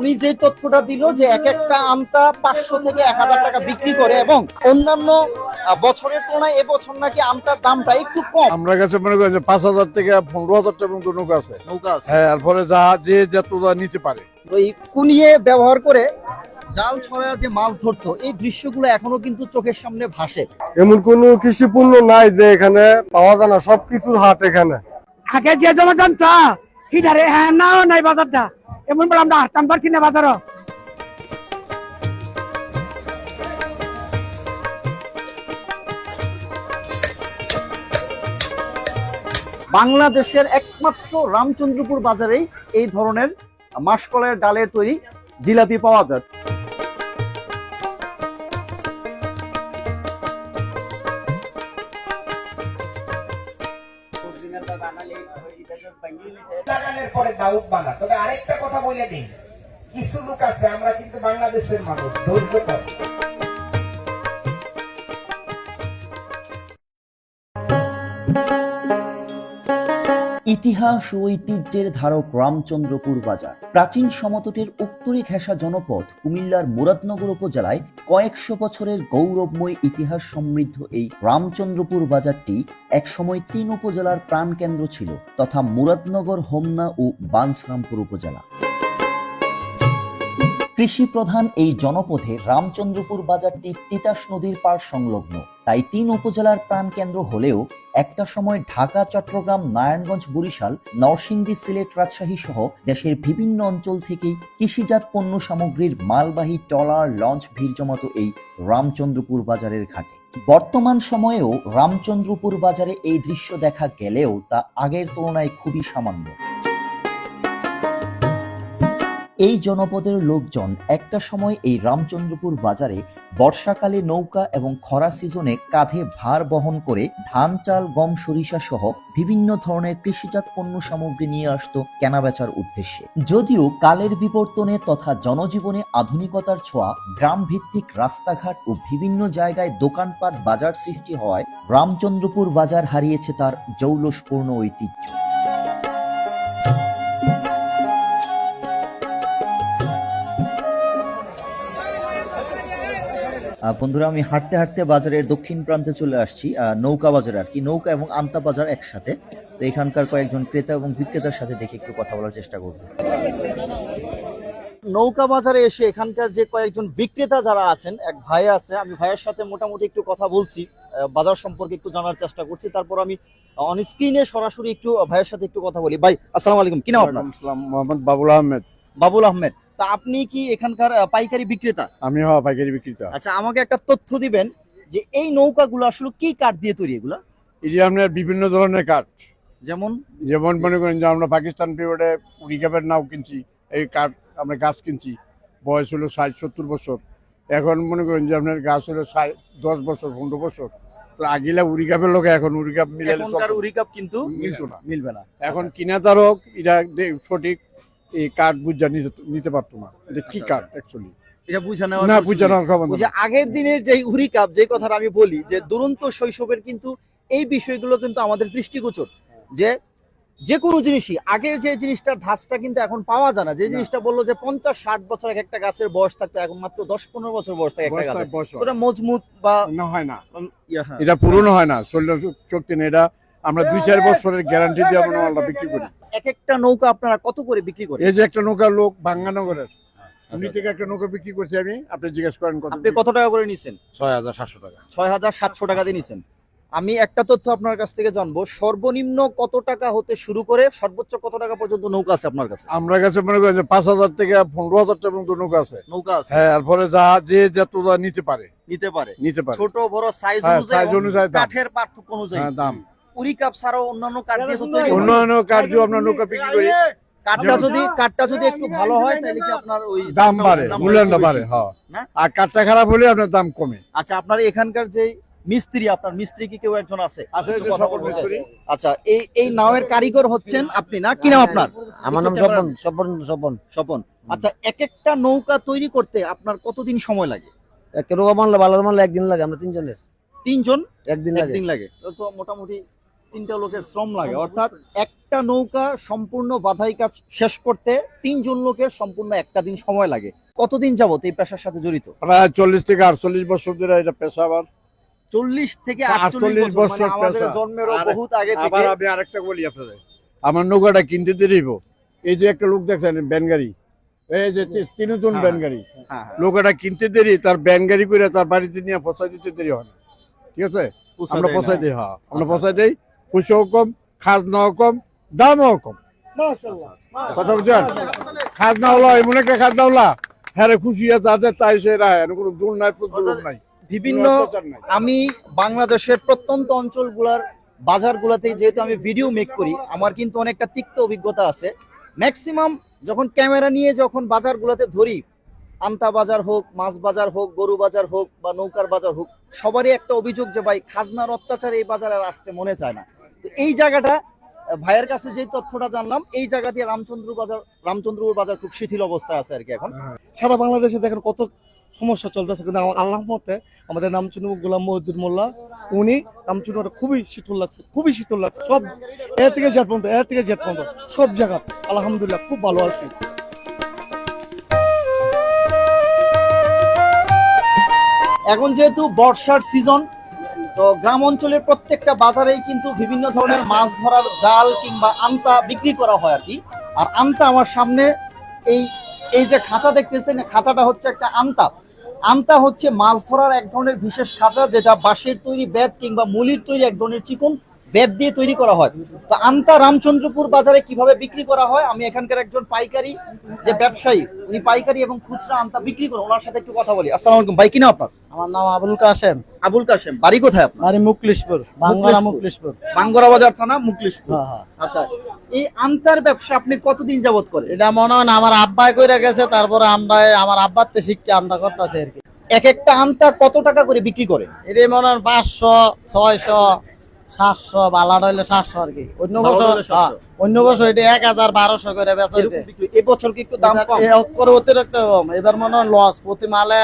উনি যে তথ্যটা দিল যে এক একটা আমটা 500 থেকে 1000 টাকা বিক্রি করে এবং অন্যান্য বছরের তুলনায় এবছর নাকি আমটার দামটা একটু কম। আমরা কাছে মনে করেন যে 5000 থেকে 15000 টাকা পর্যন্ত নৌকা আছে। নৌকা আছে, হ্যাঁ, আর ফলে যে যতটা নিতে পারে। তো এই কুনিয়ে ব্যবহার করে জাল ছড়া যে মাছ ধরতো, এই দৃশ্যগুলো এখনো কিন্তু চোখের সামনে ভাসে। এমন কোন কৃষি পণ্য নাই যে এখানে পাওয়া যায় না, সবকিছুর হাট এখানে। আগে যে জমাদান তা হিডারে হ্যাঁ নাও নাই বাজারটা এমন বলে আমরা আসতাম পারছি না বাজারও। বাংলাদেশের একমাত্র রামচন্দ্রপুর বাজারেই এই ধরনের মাসকলাইয়ের ডালের তৈরি জিলাপি পাওয়া যায়। লাগানোর পরে দাউদ বানা। তবে আরেকটা কথা বলে দিই, কিছু লোক আছে, আমরা কিন্তু বাংলাদেশের মানুষ, ধৈর্য ধরে। ইতিহাস ও ঐতিহ্যের ধারক রামচন্দ্রপুর বাজার। প্রাচীন সমতটের উত্তরে ঘেঁষা জনপদ কুমিল্লার মুরাদনগর উপজেলায় কয়েকশো বছরের গৌরবময় ইতিহাস সমৃদ্ধ এই রামচন্দ্রপুর বাজারটি একসময় 3 উপজেলার প্রাণকেন্দ্র ছিল, তথা মুরাদনগর, হোমনা ও বাঞ্ছরামপুর উপজেলা। কৃষি প্রধান এই জনপদে রামচন্দ্রপুর বাজারটি তিতাস নদীর পাড় সংলগ্ন, তাই 3 উপজেলার প্রাণকেন্দ্র হলেও একটা সময় ঢাকা, চট্টগ্রাম, নারায়ণগঞ্জ, বরিশাল, নরসিংদী, সিলেট, রাজশাহী সহ দেশের বিভিন্ন অঞ্চল থেকেই কৃষিজাত পণ্য সামগ্রীর মালবাহী ট্রলার, লঞ্চ ভিড় জমাত এই রামচন্দ্রপুর বাজারের ঘাটে। বর্তমান সময়েও রামচন্দ্রপুর বাজারে এই দৃশ্য দেখা গেলেও তা আগের তুলনায় খুবই সামান্য। এই জনপদের লোকজন একটা সময় এই রামচন্দ্রপুর বাজারে বর্ষাকালে নৌকা এবং খরা সিজনে কাঁধে ভার বহন করে ধান, চাল, গম, সরিষা সহ বিভিন্ন ধরনের কৃষিজাত পণ্য সামগ্রী নিয়ে আসতো কেনাবেচার উদ্দেশ্যে। যদিও কালের বিবর্তনে তথা জনজীবনে আধুনিকতার ছোঁয়া, গ্রাম ভিত্তিক রাস্তাঘাট ও বিভিন্ন জায়গায় দোকানপাট, বাজার সৃষ্টি হওয়ায় রামচন্দ্রপুর বাজার হারিয়েছে তার জৌলসপূর্ণ ঐতিহ্য। বন্ধুরা, আমি হাঁটতে হাঁটতে বাজারের দক্ষিণ প্রান্তে চলে আসছি, নৌকা বাজার আর কি, নৌকা এবং আন্তা বাজার একসাথে। তো এখানকার কয়েকজন ক্রেতা এবং বিক্রেতার সাথে দেখে একটু কথা বলার চেষ্টা করব। নৌকা বাজারে এসে এখানকার যে কয়েকজন বিক্রেতা যারা আছেন, এক ভাই আছে, আমি ভাইয়ের সাথে মোটামুটি একটু কথা বলছি, বাজার সম্পর্কে একটু জানার চেষ্টা করছি। তারপর আমি অন স্ক্রিনে সরাসরি একটু ভাইয়ের সাথে একটু কথা বলি। ভাই, আসসালামু আলাইকুম, কি নাম আপনার? আসসালাম, মোহাম্মদ বাবুল আহমেদ। বাবুল আহমেদ। তা আপনি কি এখানকার পাইকারি বিক্রেতা? আমি পাইকারি বিক্রেতা। আচ্ছা, আমাকে একটা তথ্য দিবেন যে এই নৌকাগুলো আসলে কি কাঠ দিয়ে তৈরি? এগুলা এটি আপনার বিভিন্ন ধরনের কাঠ, যেমন মনে করেন যে আমরা পাকিস্তান পিরিয়ডে উড়িকাপের নাও কিনছি, এই কাঠ আমরা গাছ কিনছি, বয়স হলো 60-70 বছর। এখন মনে করেন যে আপনার গাছ হলো 10 বছর 15 বছর। তো আগিলা উড়িকাপের লোক, এখন উড়িকাপ এখনকার উড়িকাপ কিন্তু মিলতো না। এখন আচ্ছা। কিনা তারক এটা সঠিক এই কাঠ বুঝা নিতে পারতো না, এটা কি কাঠ অ্যাকচুয়ালি এটা বুঝা আগের দিনের যে উড়িকাপ, যে কথাটা আমি বলি যে দুরন্ত শৈশবের কিন্তু এই বিষয়গুলো কিন্তু আমাদের দৃষ্টিগোচর, যে যে কোনো জিনিসই আগের যে জিনিসটার ধাঁচটা কিন্তু এখন পাওয়া যায় না। যে জিনিসটা বললো যে 50-60 বছর একটা গাছের বয়স থাকতো, এখন মাত্র 10-15 বছর বয়স থাকে একটা গাছের। ওটা মজবুত বা হয় না, এটা পুরনো হয় না, শরীর শক্তি নেই। এটা আমরা 2-4 বছরের গ্যারান্টি দিয়ে আমরা বিক্রি করি। এক একটা নৌকা আপনারা কত করে বিক্রি করেন? এই যে একটা নৌকা লোক ভাঙ্গানগরের উনি থেকে একটা নৌকা বিক্রি করছি আমি, আপনি জিজ্ঞেস করেন আপনি কত টাকা করে নিছেন? 6700 টাকা। 6700 টাকা দিয়ে নিছেন। আমি একটা তথ্য আপনার কাছ থেকে জানবো, সর্বনিম্ন কত টাকা হতে শুরু করে সর্বোচ্চ কত টাকা পর্যন্ত নৌকা আছে আপনার কাছে? আমরা কাছে মনে করেন যে 5000 থেকে 15000 টাকা পর্যন্ত নৌকা আছে। নৌকা আছে, হ্যাঁ, আর ফলে যে যতটা নিতে পারে। ছোট বড় সাইজ অনুযায়ী, কাঠের পার্থক্য অনুযায়ী দাম। উড়িকাপ ছাড়াও অন্যান্য কাঠ দিয়ে তো তৈরি, অন্যান্য কাঠ দিয়ে আমরা নৌকা বিক্রি করি। কাঠটা যদি একটু ভালো হয় তাহলে কি আপনার ওই দাম বাড়ে, মূল্যটা বাড়ে। হ্যাঁ, আর কাঠটা খারাপ হলে আপনার দাম কমে। আচ্ছা, আপনার এখানকার যে মিস্ত্রি, আপনার মিস্ত্রি কি কেউ একজন আছে? আচ্ছা, এই নাওয়ের কারিগর হচ্ছেন আপনি, না? কি নাম আপনার? আমার নাম স্বপন। আচ্ছা, এক একটা নৌকা তৈরি করতে আপনার কতদিন সময় লাগে? এক নৌকা মানলে ভালো মানলে একদিন লাগে। আমরা তিনজনের তিনজন একদিন লাগে। তো মোটামুটি 3টা লোকের শ্রম লাগে, অর্থাৎ একটা একটা নৌকা সম্পূর্ণ বাধাই কাজ শেষ করতে 3 জন লোকের সম্পূর্ণ একটা দিন সময় লাগে। কতদিন যাবত এই পেশার সাথে জড়িত? প্রায় 40 থেকে 48 বছর ধরে এটা পেশা আমার। 40 থেকে 48 48 বছর, বছর মানে আমাদের পেশা। জন্মেরও আর- বহুত আগে থেকে। আবার আমি আরেকটা বলি আপনাদের, আমার নৌকাটা কিনতে দেরিব। এই যে একটা লোক দেখছেন ব্যানগাড়ি, এই যে 3 জন হ্যাঁ। ব্যানগাড়ি, হ্যাঁ, নৌকাটা কিনতে দেরি, তার ব্যানগাড়ি করে তার বাড়িতে নিয়ে পৌঁছাই দিতে দেরি হয় না। ঠিক আছে, আমরা পৌঁছাই দিই। হ্যাঁ, আমরা আচ্ছা। পৌঁছাই দিই। পয়সাও কম, খাজনাও কম, দামও কম। কথা বুঝছেন? খাজনা হলো এমন একটা খাজনা হলো, হ্যাঁ রে, খুশি আছে তাদের, তাই সে রায়, কোনো জোর নাই, প্রচুর নাই, বিভিন্ন কোনো অত্যাচার নাই। আমি বাংলাদেশের প্রত্যন্ত অঞ্চলগুলোর বাজারগুলোতে যেহেতু আমি ভিডিও মেক করি, আমার কিন্তু অনেকটা তিক্ত অভিজ্ঞতা আছে। ম্যাক্সিমাম যখন ক্যামেরা নিয়ে যখন বাজারগুলোতে ধরি, আমতা বাজার হোক, মাছ বাজার হোক, গরু বাজার হোক বা নৌকার বাজার হোক, সবারই একটা অভিযোগ যে ভাই খাজনার অত্যাচারে এই বাজারে আর আসতে মনে চায় না। তো এই জায়গাটা ভাইয়ের কাছে যে তথ্যটা জানলাম, এই জায়গা দিয়ে রামচন্দ্রপুর বাজার খুব শিথিল অবস্থায় আছে আর কি এখন। সারা বাংলাদেশে দেখেন কত সমস্যা চলতেছে, কিন্তু আল্লাহ মতে আমাদের রামচন্দ্র গোলাম মহিউদ্দিন মোল্লা, উনি রামচন্দ্র খুবই শীতল লাগছে, খুবই শীতল লাগছে। সব এর থেকে জেট পর্যন্ত সব জায়গা আলহামদুলিল্লাহ খুব ভালো আছি। এখন যেহেতু বর্ষার সিজন, তো গ্রাম অঞ্চলের প্রত্যেকটা বাজারেই কিন্তু বিভিন্ন ধরনের মাছ ধরার জাল কিংবা আন্তা বিক্রি করা হয় আর কি। আর আন্তা আমার সামনে এই এই যে খাঁচা দেখতেছেন, খাঁচাটা হচ্ছে একটা আন্তা। আন্তা হচ্ছে মাছ ধরার এক ধরনের বিশেষ খাঁচা, যেটা বাঁশের তৈরি বেত কিংবা মুলির তৈরি এক ধরনের চিকন বেত দিয়ে তৈরি করা হয়। তো আন্তা রামচন্দ্রপুর বাজারে কিভাবে বিক্রি করা হয়, আমি এখানকার একজন পাইকারি যে ব্যবসায়ী, উনি পাইকারি এবং খুচরা আন্তা বিক্রি করেন, ওনার সাথে একটু কথা বলি। আসসালামু আলাইকুম ভাই, কি নাম আপনার? আমার নাম আবুল কাসেম। আবুল কাসেম, বাড়ি কোথায় আপনার? বাড়ি মুকলিশপুর, বাঙ্গারা মুকলিশপুর। বাঙ্গরা বাজার থানা, মুকলিশপুর। হ্যাঁ, হ্যাঁ। আচ্ছা, এই আন্তার ব্যবসা আপনি কতদিন যাবত করেন? এটা মনে হয় না আমার আব্বাই কইরা গেছে, তারপরে আমরা আমার আব্বাতে শিখতে আমরা করতেছি আর কি। এক একটা আন্তা কত টাকা করে বিক্রি করে? এটা মনে হয় 500, 600, 700, বালার হইলে 700 আর কি। অন্য ভালো বছর হইলে 700 অন্য বছর এটা 1000, 1200 করে বেচা হইছে। এরকম বিক্রি। এবছর কি একটু দাম কম? করে অতিরিক্ত কম। এবার মনে হয় লস, প্রতি মালে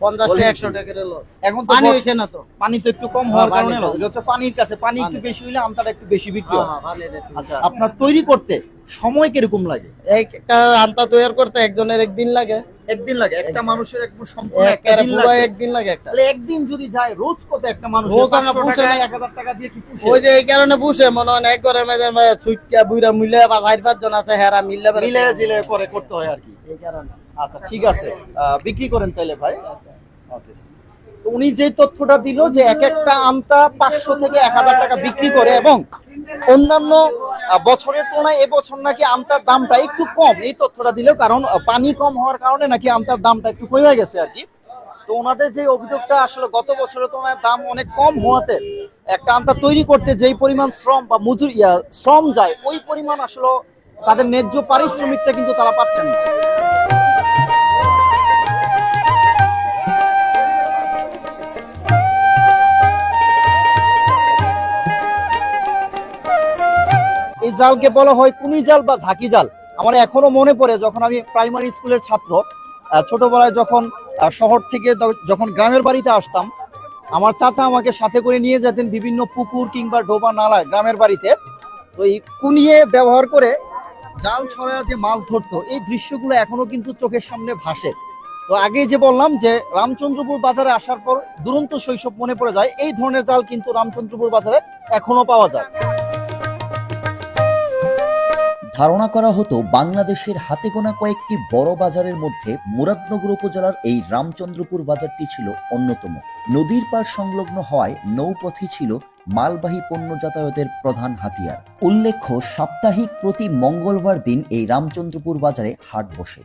50 থেকে 100 টাকা করে লস। এখন তো পানি বর্ষা- হইছে না তো। পানি তো একটু কম হওয়ার হ্যাঁ, পানি কারণে কম। লস। এটা হচ্ছে পানির কাছে, পানি একটু পানি। বেশি হইলে আমটাটা একটু বেশি বিক্রি হয়। পানির একটু বেশি। আচ্ছা, আপনার তৈরি করতে সময় কিরকম লাগে? একটা আন্তা তৈরি করতে একজনের একদিন লাগে, একদিন লাগে? একটা মানুষের একদম সম্পূর্ণ একটা একেবারে দিন পুরো লাগে? একদিন লাগে একটা। তাহলে একদিন যদি যায়, রোজ কত একটা মানুষ? রোজ আমরা পুষে না। 1000 টাকা দিয়ে কি পুষে? ওই যে এই কারণে পুষে মনে হয় এক ঘরের মেয়েদের ছুটকা বুইরা মিলে বা 4-5 জন আছে, হেরা মিলে মিলে জিলে করে করতে হয় আর কি। এই কারণে। আচ্ছা, ঠিক আছে, বিক্রি করেন তাইলে ভাই। Okay. তো উনি যে তথ্যটা দিল যে এক একটা আমটা 500 থেকে 1000 টাকা বিক্রি করে, এবং অন্যান্য বছরের তুলনায় এবছর নাকি আমটার দামটা একটু কম, এই তথ্যটা দিল, কারণ পানি কম হওয়ার কারণে নাকি আমটার দামটা একটু কমে গেছে আর কি। তো ওনাদের যে অভিযোগটা, আসলে গত বছরের তুলনায় দাম অনেক কম হওয়াতে একটা আমটা তৈরি করতে যেই পরিমাণ শ্রম বা শ্রম যায়, ওই পরিমাণ আসলে তাদের ন্যায্য পারিশ্রমিকটা কিন্তু তারা পাচ্ছেন না। এই জালকে বলা হয় কুনি জাল বা ঝাঁকি জাল। আমার এখনো মনে পড়ে, যখন আমি প্রাইমারি স্কুলের ছাত্র, ছোটবেলায় যখন শহর থেকে যখন গ্রামের বাড়িতে আসতাম, আমার চাচা আমাকে সাথে করে নিয়ে যেতেন বিভিন্ন পুকুর কিংবা ডোবা নালায় গ্রামের বাড়িতে। তো এই কুনিয়ে ব্যবহার করে জাল ছড়া যে মাছ ধরতো, এই দৃশ্যগুলো এখনো কিন্তু চোখের সামনে ভাসে। তো আগে যে বললাম যে রামচন্দ্রপুর বাজারে আসার পর দুরন্ত শৈশব মনে পড়ে যায়। এই ধরনের জাল কিন্তু রামচন্দ্রপুর বাজারে এখনো পাওয়া যায়। ধারণা করা হতো বাংলাদেশের হাতে গোনা কয়েকটি বড় বাজারের মধ্যে মুরাদনগর উপজেলার এই রামচন্দ্রপুর বাজারটি ছিল অন্যতম। নদীর পাড় সংলগ্ন হওয়ায় নৌপথই ছিল মালবাহী পণ্য যাতায়াতের প্রধান হাতিয়ার। উল্লেখ্য, সাপ্তাহিক প্রতি মঙ্গলবার দিন এই রামচন্দ্রপুর বাজারে হাট বসে।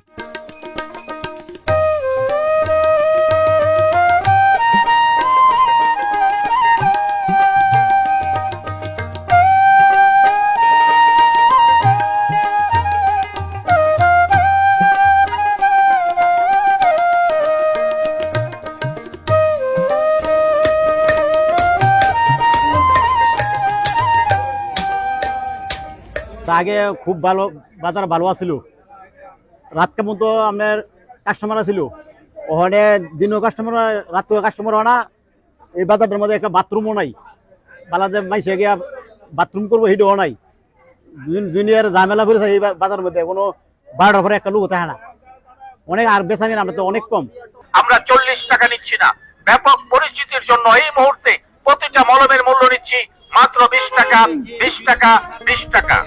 তা আগে খুব ভালো বাজার ভালো আছিল, রাত কেমন তো আমার কাস্টমার আছিল, ওখানে দিনও কাস্টমার, রাত্রে কাস্টমার হয় না। এই বাজারটার মধ্যে একটা বাথরুমও নাই, বালাতে মাইসে গিয়া বাথরুম করবো সেটাও নাই। দুনিয়ার ঝামেলা করে থাকে এই বাজারের মধ্যে, কোনো 12টার পরে একটা লোক থাকে না, অনেক আর বেচাকেনা আমরা তো অনেক কম। আমরা 40 টাকা নিচ্ছি না, ব্যাপক পরিচিতির জন্য এই মুহূর্তে প্রতিটা মলমের মূল্য নিচ্ছি মাত্র 20 টাকা, 20 টাকা, 20 টাকা।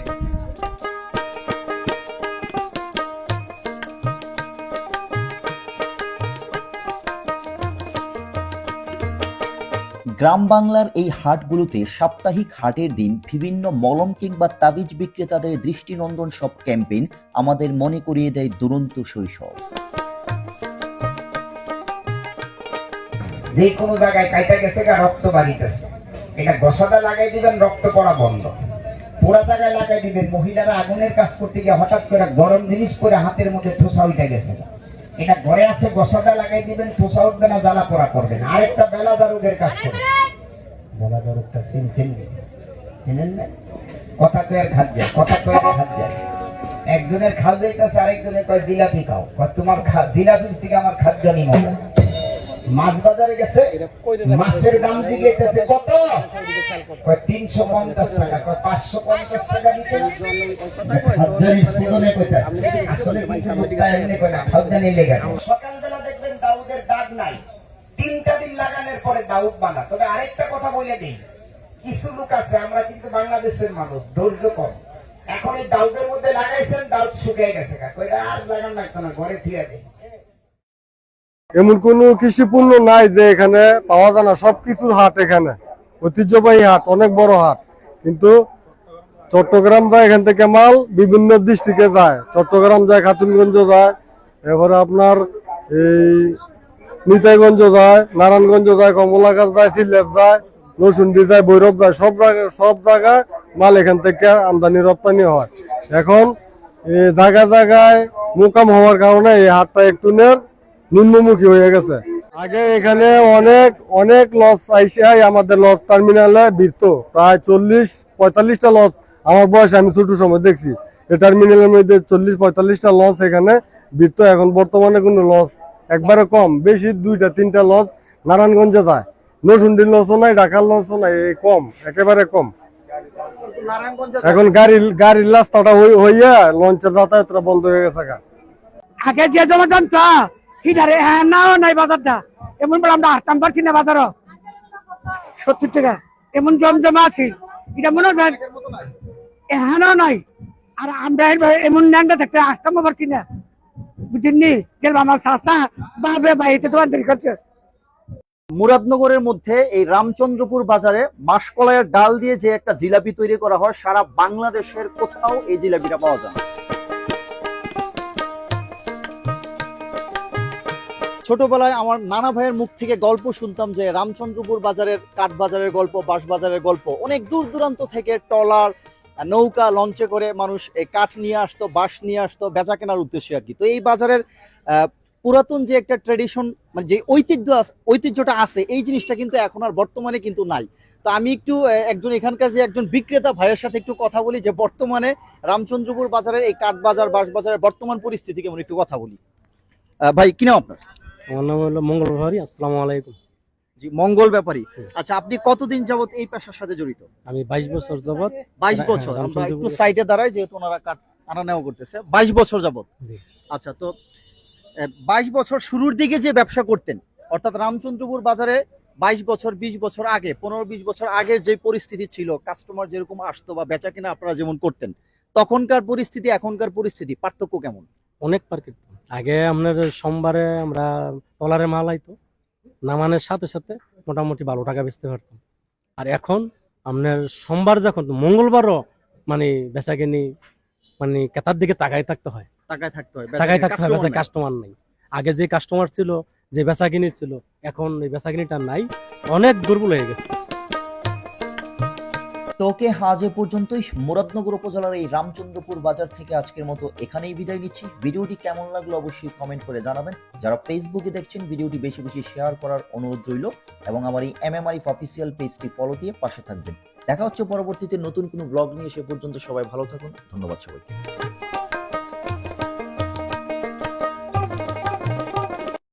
গ্রাম বাংলার এই হাটগুলোতে সাপ্তাহিক হাটের দিন বিভিন্ন মলম কিংবা তাবিজ বিক্রেতাদের দৃষ্টিনন্দন সব ক্যাম্পেইন আমাদের মনে করিয়ে দেয় দুরন্ত শৈশব। যে কোনো জায়গায় কাইটা গেছে গা রক্ত বাড়িতেছে, এটা গসাটা লাগাই দিবেন, রক্ত পড়া বন্ধ। পোড়া জায়গায় লাগাই দিবেন, মহিলারা আগুনের কাজ করতে গিয়ে হঠাৎ করে গরম জিনিস করে হাতের মধ্যে ঠোসা উঠে গেছে, এটা ঘরে আছে, গসাটা লাগাই দিবেন, ঠোসা উঠবে না, জ্বালা পোড়া করবেন। আরেকটা বেলা দারুদের কাজ করে, বেলা দারুদটা চিনেন না? কথা কয়ের খাদ যায়, কথা কয়ের খাদ যায়। একজনের খাল যাইতেছে, আরেকজনের কয় জিলাপি খাও, তোমার জিলাপির থেকে আমার খাদ্য নিমো। মাছ বাজারে গেছে, মাছের দাম জিজ্ঞেস কত, 350 টাকা, 550 টাকা দিতে। সকালবেলা দেখবেন দাউদের দাগ নাই, 3টা দিন লাগানোর পরে দাউদ বানা। তবে আরেকটা কথা বলে দিই, কিছু লোক আছে, আমরা কিন্তু বাংলাদেশের মানুষ, ধৈর্য কম। এখন এই দাউদের মধ্যে লাগাইছেন, দাউদ শুকিয়ে গেছে, আর লাগান লাগতো না, ঘরে থিয়ে দেয়। এমন কোনো কৃষি পণ্য নাই যে এখানে পাওয়া যায় না, সবকিছুর হাট এখানে, ঐতিহ্যবাহী হাট, অনেক বড় হাট। কিন্তু চট্টগ্রাম যায় এখান থেকে মাল বিভিন্ন ডিস্ট্রিক্টে যায়, চট্টগ্রাম যায়, খাতুনগঞ্জ যায়, এরপরে আপনার এই নিতাইগঞ্জ যায়, নারায়ণগঞ্জ যায়, কমলাঘাট যায়, সিলেট যায়, নরসিংদী যায়, ভৈরব যায়, সব জায়গায় মাল এখান থেকে আমদানি রপ্তানি হয়। এখন জায়গায় জায়গায় মোকাম হওয়ার কারণে এই হাটটা একটু নিম্নমুখী হয়ে গেছে। আগে এখানে অনেক অনেক লস আইসিআই আমাদের লস টার্মিনালে ভিড়তো, প্রায় 40-45টা লস আমার বয়সে আমি ছোট সময় দেখছি। এই টার্মিনালের মধ্যে 40-45টা লস এখানে ভিড়তো। এখন বর্তমানে কোনো লস একবারে কম, বেশি 2-3টা লস নারায়ণগঞ্জে যায়, নরসিংদীর লসও নাই, ঢাকার লসও নাই, এই কম, একেবারে কম। এখন গাড়ির রাস্তাটা হইয়া লঞ্চের যাতায়াতটা বন্ধ হয়ে গেছে। আগে যে জমা জানতা হিডারে হ্যাঁ নাও নাই বাজারটা, এমন বলে আমরা আসতাম পারছি না বাজারও 70 টাকা এমন জমজমা আছে, এটা মনে হয় হ্যাঁ নাই। আর আমরা এমন ন্যাংটা থাকতে আসতামও পারছি না, বুঝলেননি? যে আমার চাষা বাবে বাড়িতে তো আন্তরিক করছে। মুরাদনগরের মধ্যে এই রামচন্দ্রপুর বাজারে মাসকলাইয়ের ডাল দিয়ে যে একটা জিলাপি তৈরি করা হয়, সারা বাংলাদেশের কোথাও এই জিলাপিটা পাওয়া যায় না। ছোটবেলায় আমার নানা ভাইয়ের মুখ থেকে গল্প শুনতাম যে রামচন্দ্রপুর বাজারের কাঠ বাজারের গল্প, বাঁশ বাজারের গল্প, অনেক দূর দূরান্ত থেকে ট্রলার, নৌকা, লঞ্চে করে মানুষ এই কাঠ নিয়ে আসতো, বাঁশ নিয়ে আসতো বেচা কেনার উদ্দেশ্যে আর কি। তো এই বাজারের পুরাতন যে একটা ট্রেডিশন, মানে যে ঐতিহ্যটা আছে, এই জিনিসটা কিন্তু এখন আর বর্তমানে কিন্তু নাই। তো আমি একটু এখানকার যে একজন বিক্রেতা ভাইয়ের সাথে একটু কথা বলি যে বর্তমানে রামচন্দ্রপুর বাজারের এই কাঠ বাজার, বাঁশ বাজারের বর্তমান পরিস্থিতি কেমন, একটু কথা বলি। ভাই কি নাম আপনার? আমার নাম হলো মঙ্গল ব্যাপারী। আসসালামু আলাইকুম। জি, মঙ্গল ব্যাপারী। আচ্ছা, আপনি কতদিন যাবত এই পেশার সাথে জড়িত? আমি 22 বছর যাবত। 22 বছর? আমরা একটু সাইডে দাঁড়াই, যেহেতু ওনারা কাঠ আনা নেওয়া করতেছে। 22 বছর যাবত। আচ্ছা, তো 22 বছর শুরুর দিকে যে ব্যবসা করতেন, অর্থাৎ রামচন্দ্রপুর বাজারে 22 বছর, 20 বছর আগে, 15-20 বছর আগের যে পরিস্থিতি ছিল, কাস্টমার যেরকম আসতো বা বেচা কিনা আপনারা যেমন করতেন, তখনকার পরিস্থিতি এখনকার পরিস্থিতি পার্থক্য কেমন? অনেক পার্কেট। আগে আপনার সোমবারে আমরা ট্রলারে মাল আইতো, নামানোর সাথে সাথে মোটামুটি 12 টাকা বেচতে পারতাম। আর এখন আপনার সোমবার যখন, মঙ্গলবারও মানে বেচা কিনি মানে ক্রেতার দিকে তাকাই থাকতে হয়, কাস্টমার নাই। আগে যে কাস্টমার ছিল, যে বেচা কিনি ছিল, এখন এই বেচা কিনিটা নাই, অনেক দুর্বল হয়ে গেছে। তোকে আজ এ পর্যন্তই। মুরাদনগর উপজেলার এই রামচন্দ্রপুর বাজার থেকে আজকের মতো এখানেই বিদায় নিচ্ছি। ভিডিওটি কেমন লাগলো অবশ্যই কমেন্ট করে জানাবেন। যারা ফেসবুকে দেখছেন, ভিডিওটি বেশি বেশি শেয়ার করার অনুরোধ রইল এবং আমার এই MMRF অফিসিয়াল পেজটি ফলো দিয়ে পাশে থাকবেন। দেখা হচ্ছে পরবর্তীতে নতুন কোনো ব্লগ নিয়ে। সে পর্যন্ত সবাই ভালো থাকুন। ধন্যবাদ সবাইকে।